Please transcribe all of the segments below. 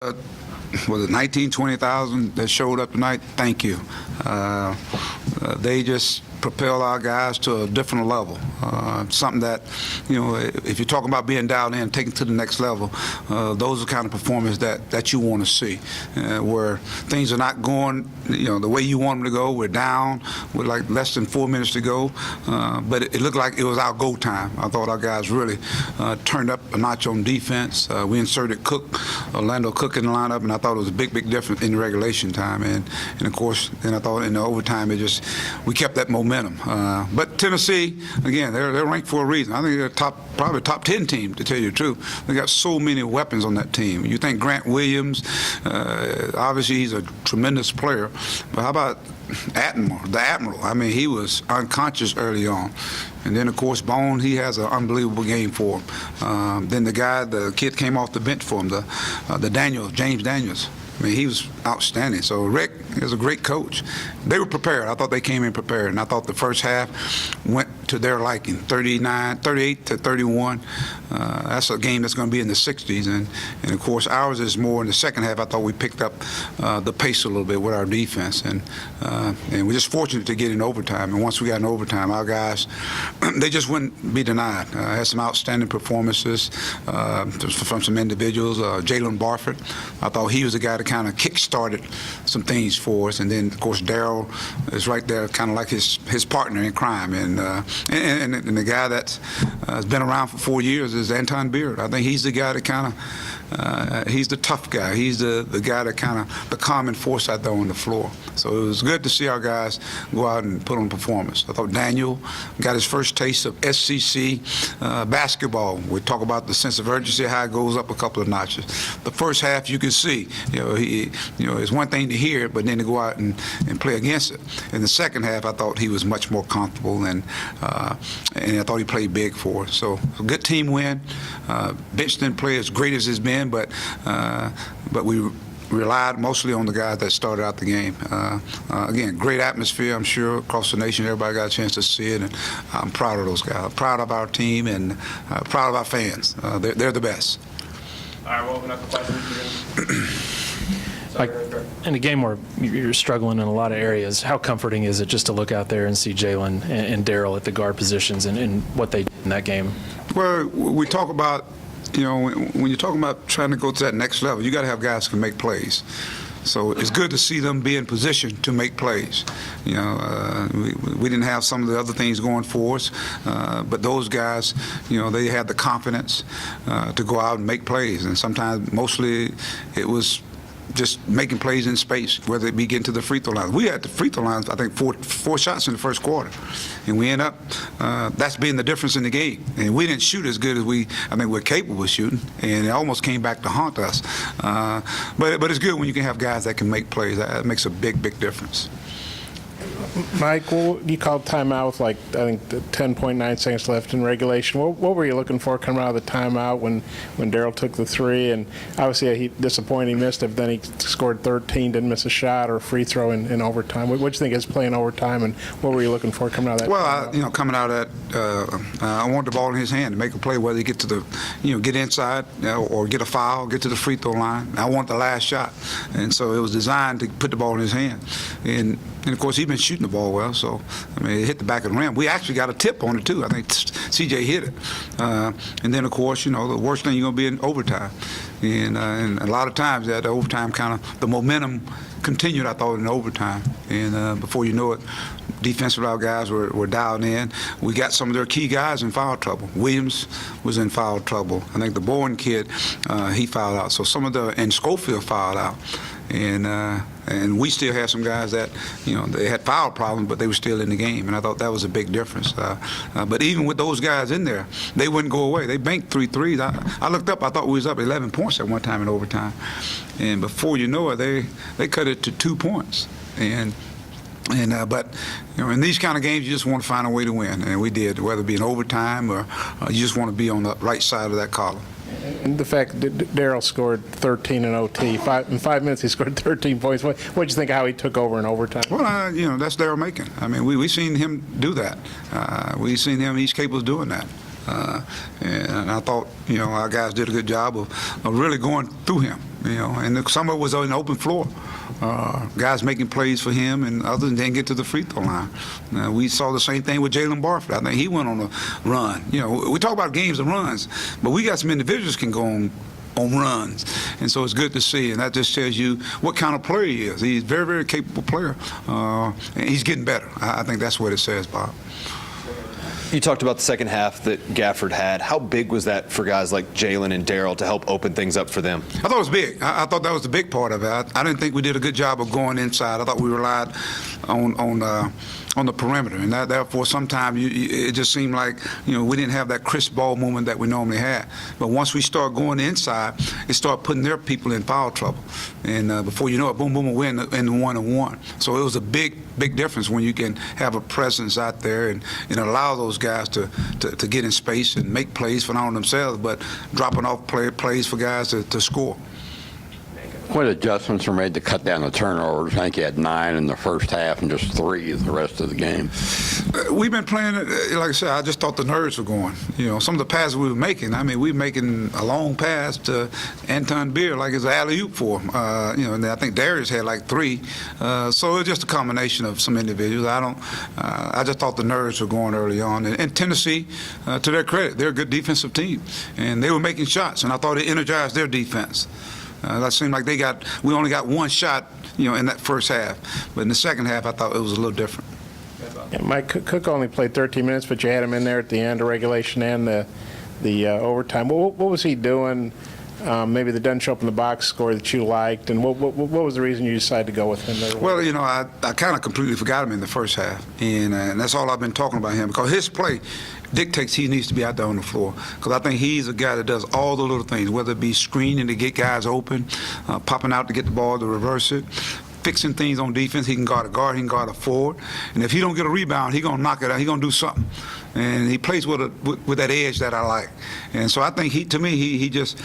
Was it 19, 20,000 that showed up tonight? Thank you. They just propel our guys to a different level. Something that, if you're talking about being dialed in, taken to the next level, those are the kind of performance that you want to see, where things are not going, the way you want them to go. We're down with like less than 4 minutes to go, but it looked like it was our go time. I thought our guys really turned up a notch on defense. We inserted Orlando Cook in the lineup, and I thought it was a big difference in the regulation time. And of course, then I thought in the overtime, we kept that momentum. But Tennessee, again, they're ranked for a reason. I think they're probably top 10 team, to tell you the truth. They got so many weapons on that team. You think Grant Williams, obviously he's a tremendous player, but how about the Admiral? I mean, he was unconscious early on. And then, of course, Bone, he has an unbelievable game for him. Then the kid came off the bench for him, James Daniels. I mean, he was outstanding. So Rick is a great coach. They were prepared. I thought they came in prepared, and I thought the first half went to their liking, 38 to 31. That's a game that's going to be in the 60s, and of course ours is more in the second half. I thought we picked up the pace a little bit with our defense, and we're just fortunate to get in overtime. And once we got in overtime, our guys, they just wouldn't be denied. Had some outstanding performances from some individuals. Jalen Barford, I thought he was the guy that kind of kick-started some things for us, and then of course Darryl is right there, kind of like his partner in crime, and the guy that has been around for 4 years is Anton Beard. I think he's the guy that kind of he's the tough guy. He's the guy that kind of the common force out there on the floor. So it was good to see our guys go out and put on performance. I thought Daniel got his first taste of SEC basketball. We talk about the sense of urgency, how it goes up a couple of notches. The first half, you can see, it's one thing to hear it, but then to go out and play against it. In the second half, I thought he was much more comfortable, and I thought he played big for us. So a good team win. Bench didn't play as great as it's been, but we relied mostly on the guys that started out the game. Again, great atmosphere, I'm sure, across the nation. Everybody got a chance to see it, and I'm proud of those guys. I'm proud of our team, and proud of our fans. They're the best. All right, we'll open up the questions. Like, in a game where you're struggling in a lot of areas, how comforting is it just to look out there and see Jalen and Darryl at the guard positions and what they did in that game? Well, we talk about, when you're talking about trying to go to that next level, you got to have guys who can make plays. So it's good to see them be in position to make plays. We didn't have some of the other things going for us, but those guys, they had the confidence to go out and make plays. And sometimes, mostly, it was just making plays in space, whether it be getting to the free throw line. We had the free throw lines, I think, four shots in the first quarter. And we end up, that's being the difference in the game. And we didn't shoot as good as I think we're capable of shooting. And it almost came back to haunt us. But it's good when you can have guys that can make plays. That makes a big difference. Mike, you called timeout with I think 10.9 seconds left in regulation. What were you looking for coming out of the timeout when Darryl took the three? And obviously he disappointed, he missed it, but then he scored 13, didn't miss a shot or a free throw in overtime. What do you think is playing overtime, and what were you looking for coming out of that? Well, coming out of that, I want the ball in his hand to make a play, whether he get to the, get inside or get a foul, get to the free throw line. I want the last shot. And so it was designed to put the ball in his hand. And of course, he's been shooting the ball well, so, it hit the back of the rim. We actually got a tip on it, too. I think CJ hit it. And then, of course, the worst thing you're going to be in overtime. And a lot of times that overtime the momentum continued, I thought, in overtime. And before you know it, defensive our guys were dialed in. We got some of their key guys in foul trouble. Williams was in foul trouble. I think the Bourne kid, he fouled out. So and Schofield fouled out. And we still had some guys that, they had foul problems, but they were still in the game. And I thought that was a big difference. But even with those guys in there, they wouldn't go away. They banked 3 threes. I looked up, I thought we was up 11 points at one time in overtime. And before you know it, they cut it to 2 points. But in these kind of games, you just want to find a way to win, and we did, whether it be in overtime or you just want to be on the right side of that column. And the fact that Darryl scored 13 in OT, in 5 minutes he scored 13 points. What did you think how he took over in overtime? Well, that's Darryl Macon. We've seen him do that. We've seen him; he's capable of doing that. And I thought, our guys did a good job of really going through him. and some of it was on an open floor. Guys making plays for him, and others didn't get to the free throw line. We saw the same thing with Jalen Barford. I think he went on a run. We talk about games and runs, but we got some individuals can go on runs, and so it's good to see, and that just tells you what kind of player he is. He's a very, very capable player, and he's getting better. I think that's what it says, Bob. You talked about the second half that Gafford had. How big was that for guys like Jalen and Darrell to help open things up for them? I thought it was big. I thought that was the big part of it. I didn't think we did a good job of going inside. I thought we relied on the perimeter, and therefore sometimes it just seemed like we didn't have that crisp ball movement that we normally had. But once we start going inside, it started putting their people in foul trouble, and before you know it, boom, boom, we're in the 1-on-1. So it was a big difference when you can have a presence out there and allow those guys to get in space and make plays for not only themselves, but dropping off plays for guys to score. What adjustments were made to cut down the turnovers? I think you had 9 in the first half and just 3 the rest of the game. We've been playing, like I said, I just thought the nerves were going. Some of the passes we were making, we were making a long pass to Anton Beer like it's an alley-oop for him. And I think Darius had like 3. So it was just a combination of some individuals. I just thought the nerves were going early on. And Tennessee, to their credit, they're a good defensive team. And they were making shots, and I thought it energized their defense. That seemed like we only got one shot, in that first half. But in the second half, I thought it was a little different. Yeah, Mike Cook only played 13 minutes, but you had him in there at the end of regulation and the overtime. What was he doing? Maybe that doesn't show up in the box score that you liked, and what was the reason you decided to go with him there? Well, I kind of completely forgot him in the first half, and that's all I've been talking about him, because his play dictates he needs to be out there on the floor, because I think he's a guy that does all the little things, whether it be screening to get guys open, popping out to get the ball to reverse it, fixing things on defense. He can guard a guard, he can guard a forward, and if he don't get a rebound, he gonna knock it out. He gonna do something, and he plays with that edge that I like. And so I think he just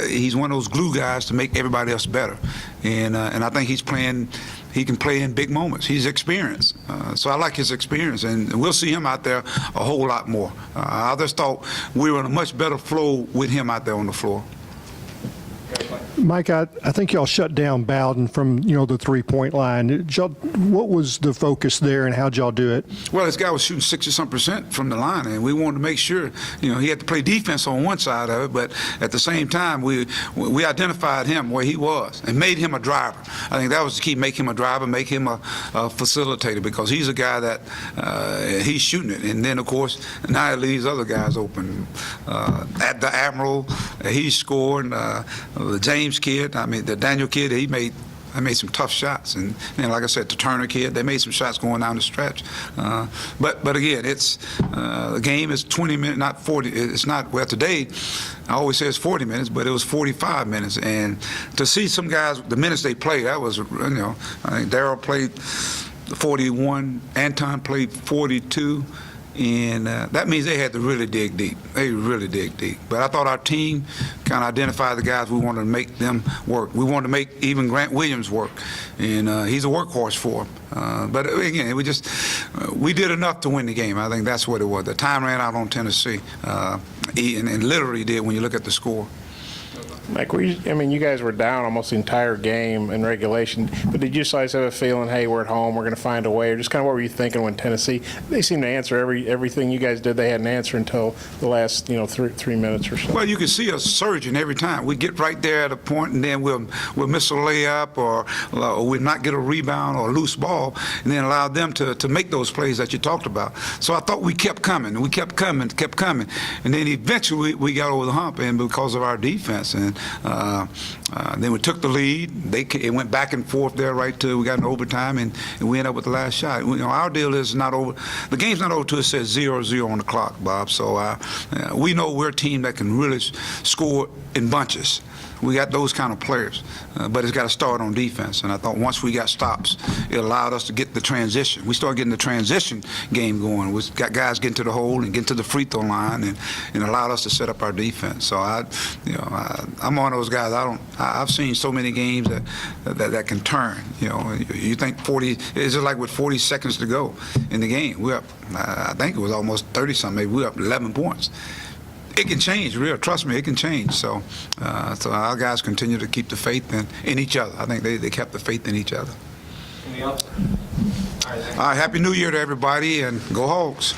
he's one of those glue guys to make everybody else better, and I think he can play in big moments. He's experienced, so I like his experience, and we'll see him out there a whole lot more. I just thought we were in a much better flow with him out there on the floor. Mike, I think y'all shut down Bowden from the three-point line. What was the focus there, and how'd y'all do it? Well, this guy was shooting 60-some% from the line, and we wanted to make sure he had to play defense on one side of it, but at the same time we identified him where he was and made him a driver. I think that was the key: make him a driver, make him a facilitator, because he's a guy that he's shooting it, and then of course now it leaves other guys open. At the Admiral, he's scoring. The James kid, the Daniel kid, he made some tough shots, and like I said, the Turner kid, they made some shots going down the stretch. But again, it's the game is 20 minutes, not 40. It's not, well, today I always say it's 40 minutes, but it was 45 minutes, and to see some guys, the minutes they played, that was, I think Darrell played 41, Anton played 42. And that means they had to really dig deep. They really dig deep. But I thought our team kind of identified the guys we wanted to make them work. We wanted to make even Grant Williams work, and he's a workhorse for him. But again, we did enough to win the game. I think that's what it was. The time ran out on Tennessee, and literally did when you look at the score. Mike, you guys were down almost the entire game in regulation, but did you guys have a feeling, hey, we're at home, we're going to find a way, or just kind of what were you thinking when Tennessee, they seemed to answer everything you guys did, they had an answer until the last, 3 minutes or so? Well, you can see us surging every time. We get right there at a point, and then we'll miss a layup, or we'll not get a rebound or a loose ball, and then allow them to make those plays that you talked about. So I thought we kept coming, and we kept coming, and then eventually we got over the hump, and because of our defense, and then we took the lead. It went back and forth there right till we got in overtime, and we ended up with the last shot. Our deal is not over. The game's not over till it says 0-0 on the clock, Bob. So we know we're a team that can really score in bunches. We got those kind of players, but it's got to start on defense. And I thought once we got stops, it allowed us to get the transition. We started getting the transition game going. We got guys getting to the hole and getting to the free throw line, and allowed us to set up our defense. So I'm one of those guys. I've seen so many games that can turn. You think 40 is just like with 40 seconds to go in the game. We're up. I think it was almost 30 something. Maybe we're up 11 points. it can change, real. Trust me, it can change. So our guys continue to keep the faith in each other. I think they kept the faith in each other. Anything else? All right, thank you. All right, Happy New Year to everybody, and go Hogs.